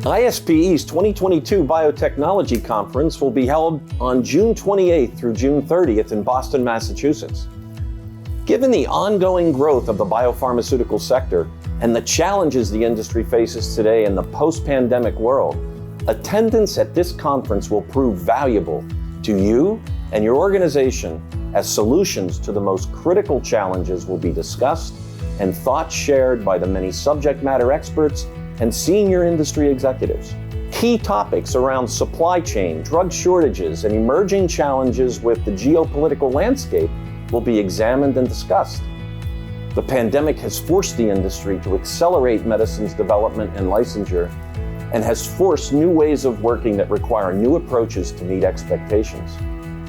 ISPE's 2022 Biotechnology Conference will be held on June 28th through June 30th in Boston, Massachusetts. Given the ongoing growth of the biopharmaceutical sector and the challenges the industry faces today in the post-pandemic world, attendance at this conference will prove valuable to you and your organization as solutions to the most critical challenges will be discussed and thoughts shared by the many subject matter experts and senior industry executives. Key topics around supply chain, drug shortages, and emerging challenges with the geopolitical landscape will be examined and discussed. The pandemic has forced the industry to accelerate medicines development and licensure, and has forced new ways of working that require new approaches to meet expectations.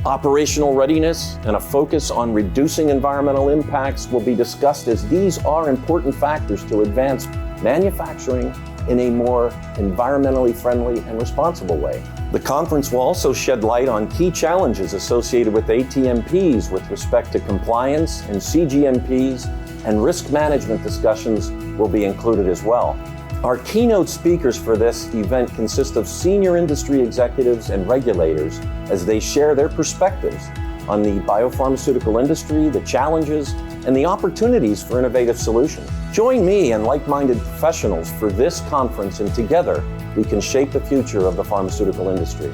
Operational readiness and a focus on reducing environmental impacts will be discussed, as these are important factors to advance manufacturing in a more environmentally friendly and responsible way. The conference will also shed light on key challenges associated with ATMPs with respect to compliance, and CGMPs and risk management discussions will be included as well. Our keynote speakers for this event consist of senior industry executives and regulators as they share their perspectives on the biopharmaceutical industry, the challenges, and the opportunities for innovative solutions. Join me and like-minded professionals for this conference, and together we can shape the future of the pharmaceutical industry.